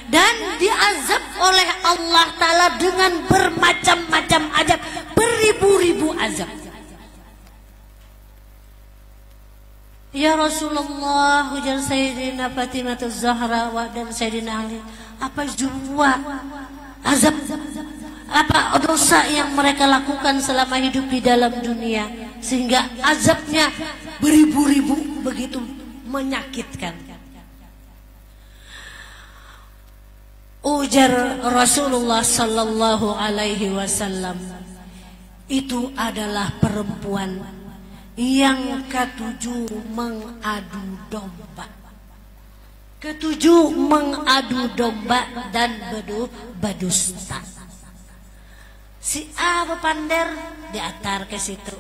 dan diazab oleh Allah Ta'ala dengan bermacam-macam azab, beribu-ribu azab. Ya Rasulullah, ujar Sayyidina Fatimah Zahra dan Sayyidina Ali, apa jua azab, apa dosa yang mereka lakukan selama hidup di dalam dunia sehingga azabnya beribu-ribu begitu menyakitkan. Ujar Rasulullah sallallahu alaihi wasallam, itu adalah perempuan yang ketujuh mengadu domba. Ketujuh mengadu domba dan berdusta. Si A bepander diatar ke situ,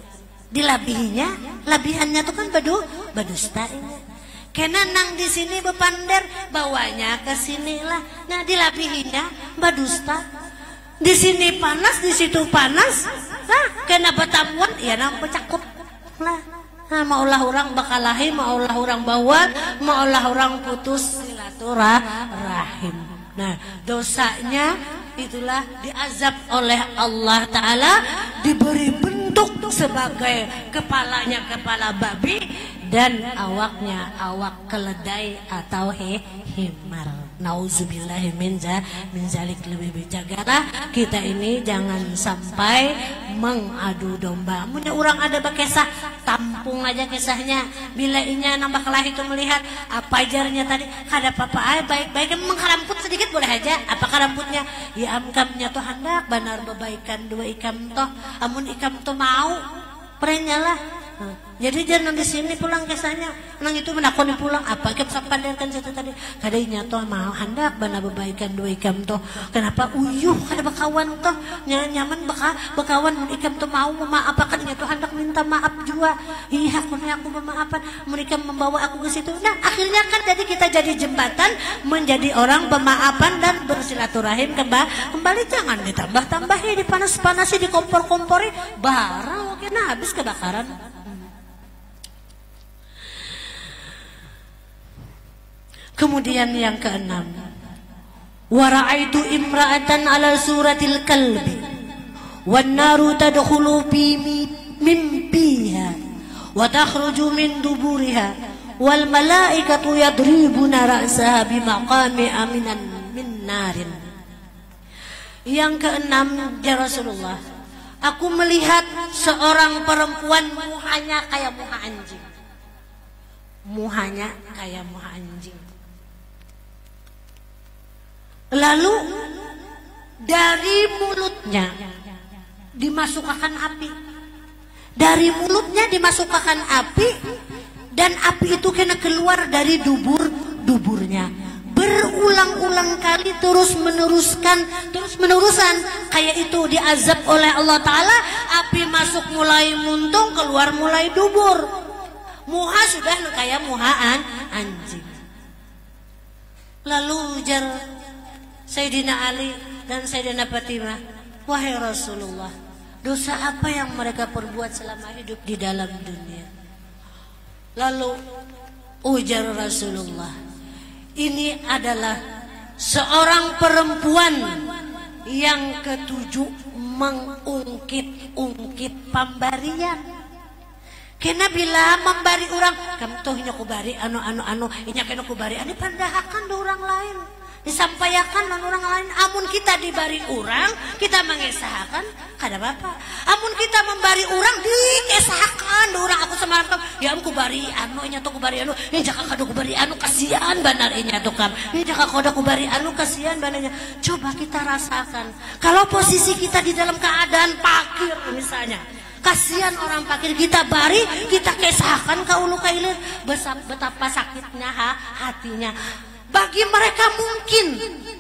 dilabihinya, labihannya tuh kan berdusta ini. Kena nang di sini bepander, bawanya ke sini lah. Nah dilabihinya berdusta. Di sini panas, di situ panas. Nah kena betamuan, ya nang becakut lah. Nah, maulah orang bakalahi, maulah orang bawa, maulah orang putus silaturahim. Nah, dosanya itulah diazab oleh Allah Ta'ala, diberi bentuk sebagai kepalanya kepala babi dan awaknya awak keledai atau himar. Nauzubillahi min zalik, lebih jagalah kita ini jangan sampai mengadu domba. Punya orang ada bakesah, tampung aja kisahnya. Bila inya nambah kelah itu melihat apa ajarnya tadi, kada apa-apa, baik-baik mengharamput sedikit boleh aja. Apakah rambutnya? Ya amkamnya tuh hendak benar babaikan dua ikam toh, amun ikam tuh mau perenyalah. Jadi jangan di sini pulang kisahnya, nang itu menakoni pulang apa kita sampaikan situ tadi. Kadainya toh mau hendak bana babaikan dua ikam toh. Kenapa uyuh kada bakawan toh nyaman bakawan mun ikam toh mau memaapakan nya toh hendak minta maaf juga. Iya aku memaafkan mereka membawa aku ke situ. Nah akhirnya kan jadi kita jadi jembatan menjadi orang pemaafan dan bersilaturahim kembali. Jangan ditambah-tambahi, dipanas-panasi, dikompor-kompori barang oke nah habis kebakaran. Kemudian yang keenam, wara'aitu imra'atan ala suratil kalbi wan naru tadkhulu fi mimpiha wa takhruju min duburiha wal malaikatu yadribuna ra'saha bimaqami aminan min narin. Yang keenam, ya Rasulullah, aku melihat seorang perempuan muhanya kayak muha anjing. Muhanya kayak muha anjing. Lalu dari mulutnya dimasukkan api. Dari mulutnya dimasukkan api dan api itu kena keluar dari duburnya. Berulang-ulang kali terus menerusan kayak itu diazab oleh Allah Ta'ala. Api masuk mulai muntung, keluar mulai dubur. Muha sudah kayak muhaan anjing. Lalu ujar Sayyidina Ali dan Sayyidina Fatimah, wahai Rasulullah, dosa apa yang mereka perbuat selama hidup di dalam dunia? Lalu ujar Rasulullah, ini adalah seorang perempuan yang ketujuh mengungkit-ungkit pembarian. Kena bila membari orang, kamu tuh nya kubari anu inya kena kubari anu pandahakan do orang lain. Disampaikan dan orang lain. Amun kita dibari orang, kita mengesahkan kada apa-apa. Amun kita membari orang, dikesahkan orang. Aku semalam ya aku bari anu nya tuh kubari anu ini jaka kada kubari anu kasihan banar inya tuh kam ini jaka kada kubari anu kasihan banarnya. Coba kita rasakan kalau posisi kita di dalam keadaan pakir misalnya, kasihan orang pakir, kita bari, kita kesahkan ka ulu ka ilir, betapa sakitnya hatinya. Bagi mereka mungkin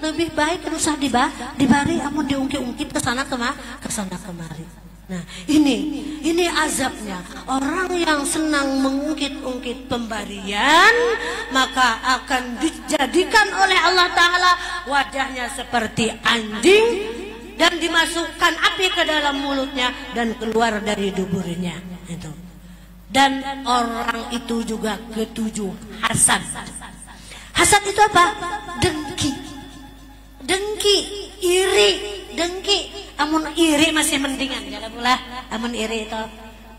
lebih baik usah dibari, amun diungkit-ungkit kesana kemari. Nah ini azabnya orang yang senang mengungkit-ungkit pembarian, maka akan dijadikan oleh Allah Ta'ala wajahnya seperti anjing dan dimasukkan api ke dalam mulutnya dan keluar dari duburnya itu. Dan orang itu juga ketujuh hasad. Hasad itu apa? Dengki, iri, dengki. Amun iri masih mendingan, ya pula. Amun iri itu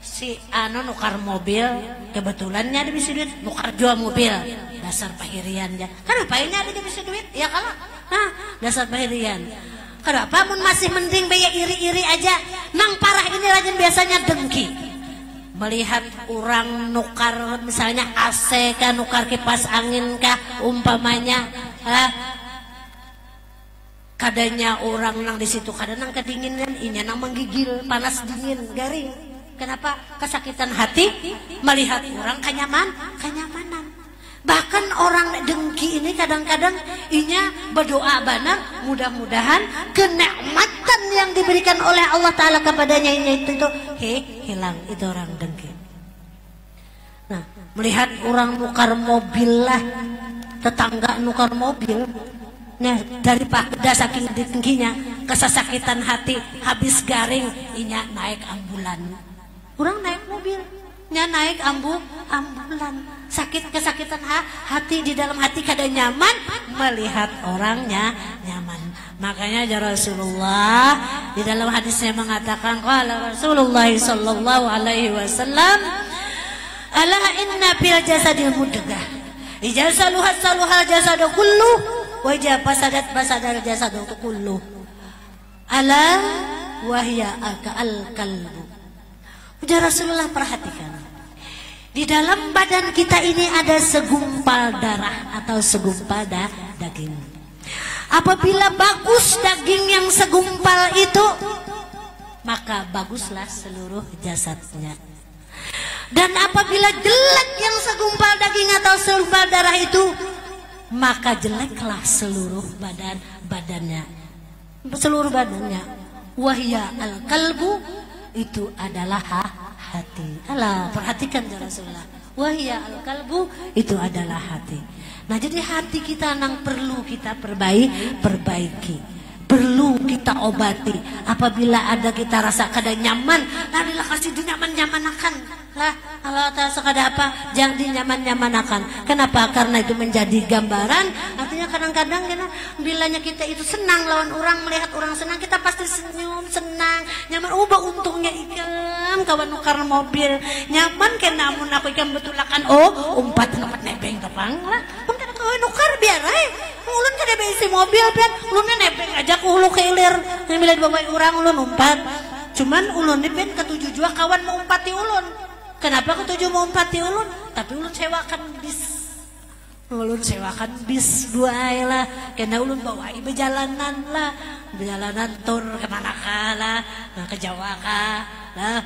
si anu nukar mobil, kebetulannya ada bisa duit, nukar jual mobil. Dasar pahirian ya. Kenapa ini ada bisa duit? Ya kalau, nah dasar pahirian. Kenapa? Amun masih mending baya iri-iri aja. Nang parah ini rajin biasanya dengki. Melihat orang nukar misalnya AC kah, nukar kipas angin kah umpamanya, kadanya orang nang di situ kadang nang kedinginan, inya nang menggigil, panas dingin, garing. Kenapa? Kesakitan hati melihat orang kenyamanan. Bahkan orang dengki ini kadang-kadang inya berdoa benar, mudah-mudahan kenikmatan yang diberikan oleh Allah Ta'ala kepadanya ini itu hilang, itu orang dengki. Nah, melihat orang nukar mobil lah, tetangga nukar mobil, nah daripada saking dengkinya, kesakitan hati, habis garing, inya naik ambulan. Orang naik mobil, nya naik ambulan. Kesakitan hati, di dalam hati kada nyaman melihat orangnya nyaman. Makanya ya Rasulullah di dalam hadisnya mengatakan, qala Rasulullah sallallahu alaihi wasallam, ala inna fil jasadil mudghah idza saluhat saluhal jasadu kullu wajah pasadar jasad kullu ala wahya al-qalbu. Ujar Rasulullah, perhatikan. Di dalam badan kita ini ada segumpal darah atau segumpal daging. Apabila bagus daging yang segumpal itu, maka baguslah seluruh jasadnya. Dan apabila jelek yang segumpal daging atau segumpal darah itu, maka jeleklah seluruh badannya. Wahya al-qalbu, itu adalah hati. Alah, perhatikan ya Rasulullah. Wahya al-qalbu, itu adalah hati. Nah, jadi hati kita nang perlu kita perbaiki, perlu kita obati. Apabila ada kita rasa kada nyaman, larilah kasih dinyaman-nyamanakan. Lah, kalau tak sekada apa, jangan dinyaman-nyamanakan. Kenapa? Karena itu menjadi gambaran. Artinya kadang-kadang bilanya kita itu senang lawan orang, melihat orang senang, kita pasti senyum, senang, nyaman. Ubah untungnya ikam kawan nukar mobil nyaman ke, namun aku ikam betulakan umpat nebeng tepang lah. Nukar biar ulun kada isi mobil pian, ulunnya nebeng aja ku hulu keilir. Bila dibawa orang ulun umpat. Cuman ulun ini pian ketujuh jua kawan mau umpati ulun. Kenapa ketujuh mau umpati ulun? Tapi ulun sewakan bis. Ulun sewakan bis buai lah. Karena ulun bawa berjalanan lah. Berjalanan tur kemana lah. Ke Jawa kah. Lah,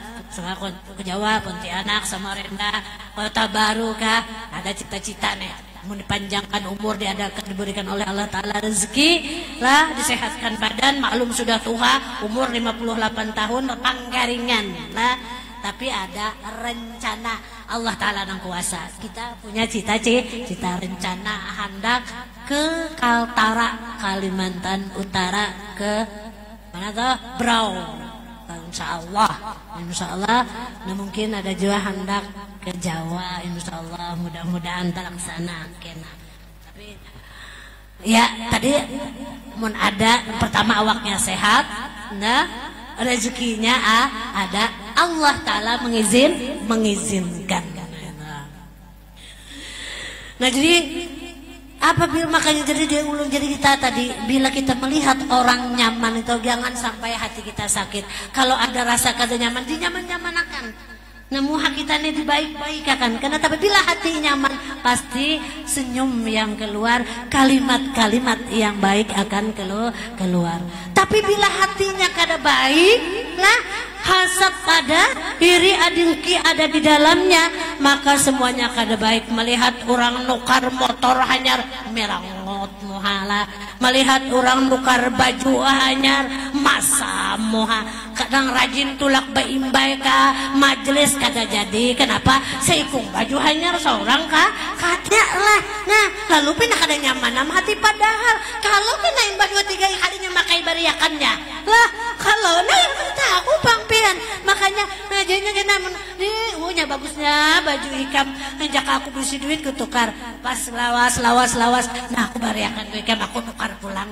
ke Jawa, Pontianak, Samarinda, Kota Baru kah. Ada cita-cita nih. Mau dipanjangkan umur, diberikan oleh Allah Ta'ala rezeki lah, disehatkan badan, maklum sudah tua, umur 58 tahun, panggaringan lah. Tapi ada rencana Allah Ta'ala nang kuasa. Kita punya cita-cita rencana hendak ke Kaltara, Kalimantan Utara, ke mana tuh? Brau. Insya Allah. Nah, mungkin ada juga hendak ke Jawa. Insya Allah, mudah-mudahan terlaksana. Tapi ya tadi mun ada pertama awaknya sehat, nah rezekinya ada, Allah Ta'ala mengizinkan. Nah, jadi apabila makanya jadi ulun jadi kita tadi, bila kita melihat orang nyaman itu jangan sampai hati kita sakit. Kalau ada rasa kada nyaman, dinyaman-nyamanakan. Namun hak kita ini dibaik-baikakan. Karena tapi bila hati nyaman, pasti senyum yang keluar, kalimat-kalimat yang baik akan keluar. Tapi bila hatinya kada baik, nah hasad ada, iri adengki ada di dalamnya, maka semuanya kada baik. Melihat orang nukar motor hanyar merangot muhala, melihat orang nukar baju hanyar masa moha, kadang rajin tulak baimbai ka majelis kada jadi. Kenapa? Seikung baju hanyar seorang katnya lah. Nah, lalu pindah kada nyaman nama hati, padahal kalau pinain baju 3 kalinya makai bariakannya lah, kalau naik aku pangpian. Makanya najanya namun nih bagusnya baju ikam, ngajak aku bisi duit kutukar pas lawas. Nah, aku bariakan tuh ikam, aku tukar pulang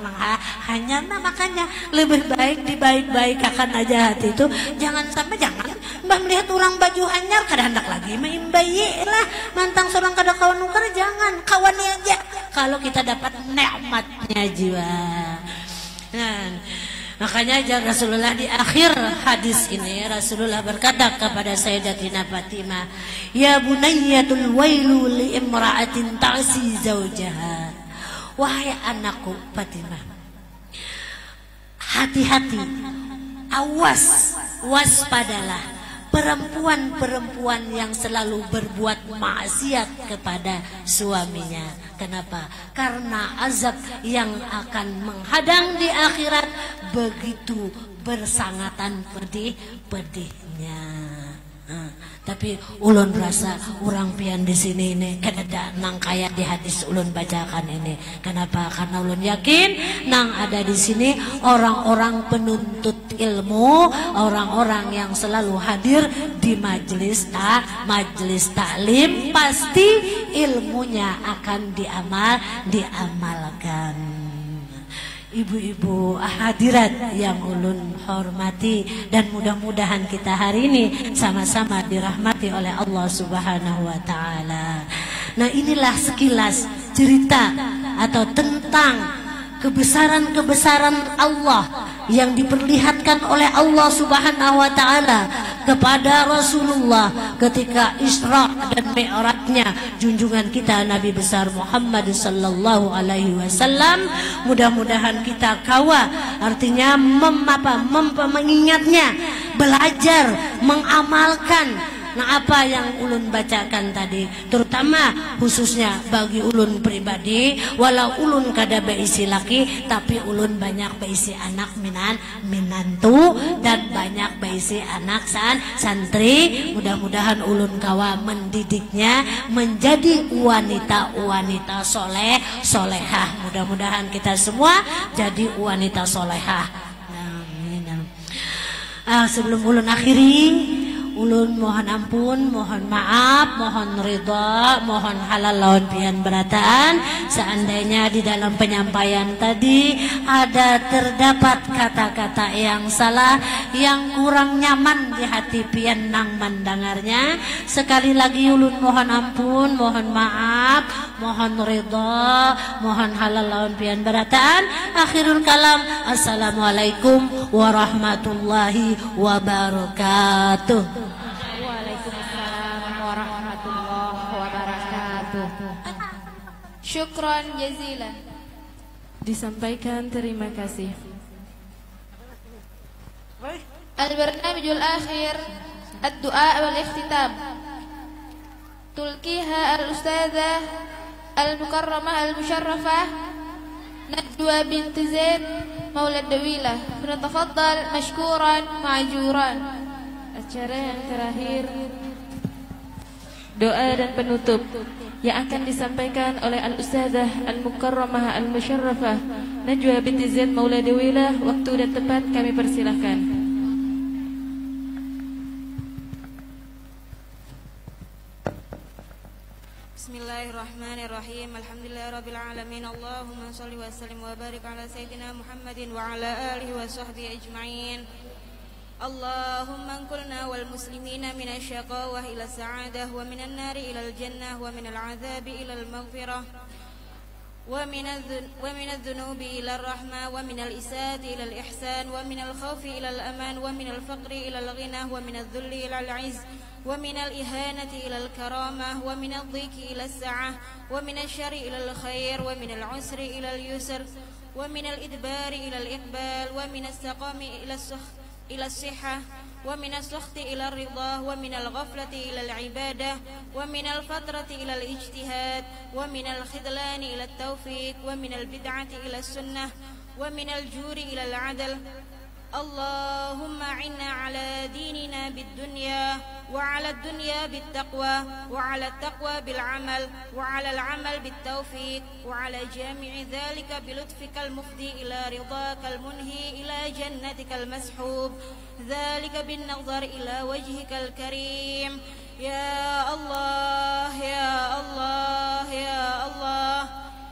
hanya. Nah, makanya lebih baik dibaik-baikakan aja hati itu. Jangan sampai mbah melihat orang baju hanyar kada hendak lagi main bayi lah, mantang seorang kada kawan nukar, jangan kawannya aja kalau kita dapat nikmatnya jiwa. Nah, makanya Rasulullah di akhir hadis ini Rasulullah berkata kepada Sayyidatina Fatimah, ya bunayyatul wailu li imra'atin ta'si zawjaha. Wahai anakku Fatimah, hati-hati, awas, waspadalah perempuan-perempuan yang selalu berbuat maksiat kepada suaminya. Kenapa? Karena azab yang akan menghadang di akhirat begitu bersangatan pedih-pedihnya. Tapi ulun rasa orang pian di sini ini kada nang kaya di hadis ulun bacakan ini. Kenapa? Karena ulun yakin nang ada di sini orang-orang penuntut ilmu, orang-orang yang selalu hadir di majelis taklim, pasti ilmunya akan diamalkan. Ibu-ibu hadirat yang ulun hormati, dan mudah-mudahan kita hari ini sama-sama dirahmati oleh Allah Subhanahu wa Ta'ala. Nah, inilah sekilas cerita atau tentang kebesaran-kebesaran Allah yang diperlihatkan oleh Allah Subhanahu wa taala kepada Rasulullah ketika Isra dan Mi'rajnya junjungan kita Nabi besar Muhammad sallallahu alaihi wasallam. Mudah-mudahan kita kawa, artinya mengingatnya, belajar, mengamalkan apa yang ulun bacakan tadi, terutama khususnya bagi ulun pribadi. Walau ulun kada beisi laki, tapi ulun banyak beisi anak minantu dan banyak beisi anak santri. Mudah-mudahan ulun kawa mendidiknya menjadi wanita-wanita solehah. Mudah-mudahan kita semua jadi wanita solehah. Amin. Sebelum ulun akhiri, ulun mohon ampun, mohon maaf, mohon ridha, mohon halal lawan pian beratan. Seandainya di dalam penyampaian tadi ada terdapat kata-kata yang salah, yang kurang nyaman di hati pian nang mendengarnya, sekali lagi ulun mohon ampun, mohon maaf, mohon ridha, mohon halal lawan pian beratan. Akhirul kalam, assalamualaikum warahmatullahi wabarakatuh. Syukran jazilan. Disampaikan terima kasih. Al-barnamijul akhir, ad-du'a wal ikhtitam. Tulkiha al-ustadzah al-mukarramah al-musharrafah Najwa bint Zaid Maulad Dawilah. Natafaddal mashkuran ma'juran. Acara yang terakhir, doa dan penutup yang akan disampaikan oleh Al-Ustadzah Al-Mukarramah Al-Musharrafah Najwa binti Zaid Maula Dawilah. Waktu dan tempat kami persilahkan. Bismillahirrahmanirrahim. Alhamdulillahirabbil alamin. Allahumma shalli wa sallim wa barik ala sayyidina Muhammadin wa ala alihi wa sahbihi ajma'in. Allahumma anqulna wal muslimina minasy syaqawah ila sa'adah wa minan nari ila al-jannah wa minal 'adzabi ila al-maghfirah wa minadh dhunubi ila ar-rahmah wa minal isati ila al-ihsan wa minal khawfi ila al-aman wa minal faqri ila al-ghinah wa minadh dhulli ila al-'izz wa minal ihanati ila al-karamah wa minadh dhiki ila as-sa'ah wa minasy syarri ila al-khair wa minal 'usri ila al-yusr wa minal idbari ila al-iqbal wa minas saqami ila as-sihhah wa minas sukhti ila ar-ridha wa minal ghaflati ila al-ibadah wa minal fatrati ila al-ijtihad wa minal khidlani ila at-tawfiq wa minal bid'ati ila as-sunnah wa minal juri ila al-'adl. Allahumma inna ala dinina bid-dunya wa ala ad-dunya bit-taqwa wa ala at-taqwa bil-'amal wa ala al-'amal bit-tawfiq wa ala jami'i dhalika bilutfikal mufdi ila ridhakal munhi ila jannatikal mashhub dhalika bin-nazar ila wajhikal karim. Ya Allah, ya Allah, ya Allah,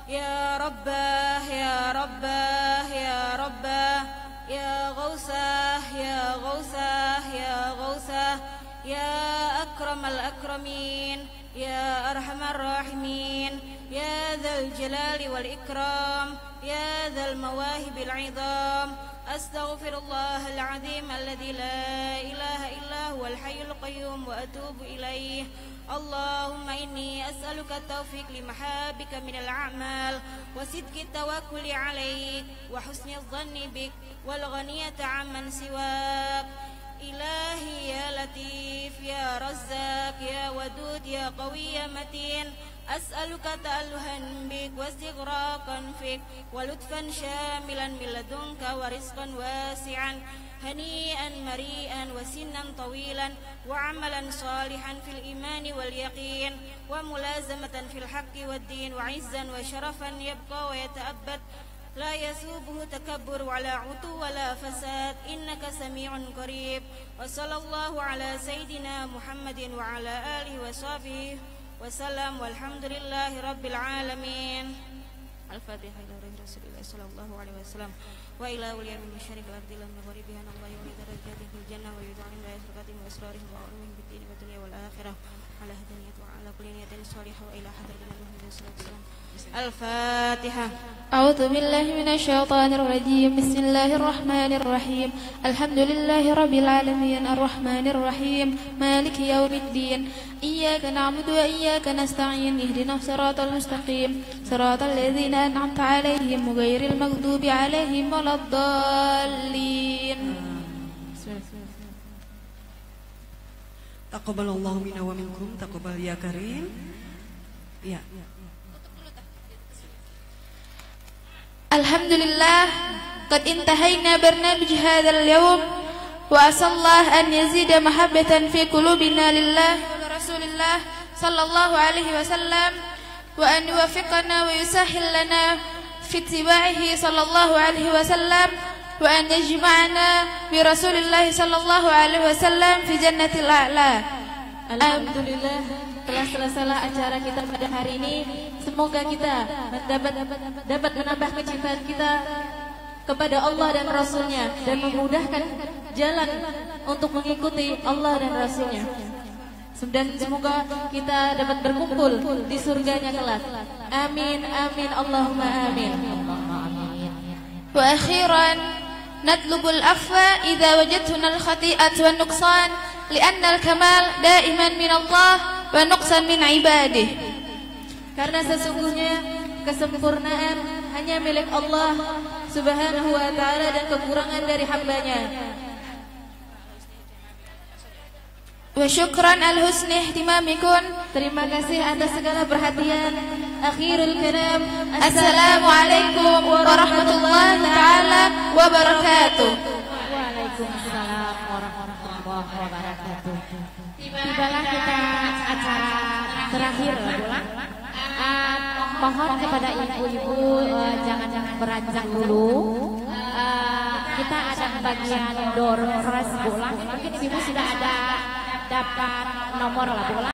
ya Rabbah, ya Rabbah, ya Rabbah, ya Ghausah, ya Ghausah, ya Ghausah, ya Akramal Akramin, ya Arhamar Rahimin, ya Dzal Jalali wal Ikram, ya Dzal Mawahibil 'Idham. Astaghfirullahal 'azim alladzi la ilaha illa huwal hayyul qayyum wa atubu ilaih. Allahumma inni as'aluka at-tawfiq limahabika minal a'mal wa sidqi tawakkuli 'alaik wa husni adh-dhanni bik wal ghaniyata 'amman siwak. Ilahi ya Latif ya Razzaq ya Wadud ya Qawi ya Matin. As'aluka ta'alluhan bik wa istighraqan fik wa lutfan syamilan min ladunka wa rizqan wasi'an hani'an mari'an wa sinnan tawilan wa amalan salihan fil imani wal yaqin wa mulazamatan fil haqqi wad din wa izzan wa syarafan yabqa wa yata'abbad la yasubuhu takabbur wa la utu wa la fasad innaka sami'un qarib. Wa sallallahu ala sayyidina Muhammadin wa ala alihi wa sahbihi wasallam walhamdulillahi rabbil alamin. Al-Fatihah ila Rasulillah sallallahu alaihi wasallam. وإلى أولياء من مشارق الأرض إلى مغاربها أن الله يولي درجاتهم في الجنة ويدعون إلى أسرقاتهم وأسرارهم وعلومهم في الدين والدنيا والآخرة على هدنية وعلى كل نية صالحة وإلى حضرة النبي صلى الله عليه وسلم. الفاتحة. أعوذ بالله من الشيطان الرجيم. بسم الله الرحمن الرحيم. الحمد لله رب العالمين الرحمن الرحيم مالك يوم الدين إياك نعبد وإياك نستعين اهدنا الصراط المستقيم صراط الذين أنعمت عليهم غير المغضوب عليهم ولا الضالين. Taqabbalallahu minna wa minkum, taqabbal ya karim. Ya. Alhamdulillah, qad intahayna barnamij hadzal yawm wa asallahu an yazida mahabbatan fi qulubina lillah wa rasulillah sallallahu alaihi wasallam wa an yuwaffiqana wa yusahhil lana fi ittiba'ihi sallallahu alaihi wasallam wa an yajma'ana bi rasulillah sallallahu alaihi wasallam fi jannatil a'la. Alhamdulillah, telah selesailah acara kita pada hari ini. Semoga kita dapat menambah kecintaan kita kepada Allah dan Rasulnya dan memudahkan jalan untuk mengikuti Allah dan Rasulnya. Dan semoga kita dapat berkumpul di surganya kelak. Amin, amin, Allahumma amin. Wa akhiran natlubul afwa idza wajadtuna al-khati'at wa nuqsan li'anna al-kamal da'iman min Allah wa nuqsan min ibadihi. Karena sesungguhnya kesempurnaan hanya milik Allah Subhanahu wa ta'ala dan kekurangan dari hambanya. Wa syukran al-husni ihtimamikum. Terima kasih atas segala perhatian. Akhirul kalam, Assalamualaikum warahmatullahi taala wabarakatuh. Waalaikumsalam warahmatullahi wabarakatuh. Tibalah kita acara terakhir bulan. Mohon kepada ibu-ibu jangan beranjak dulu. Kita ada bagian door prize bola. Mungkin ibu sudah ada dapat nomor lah bola.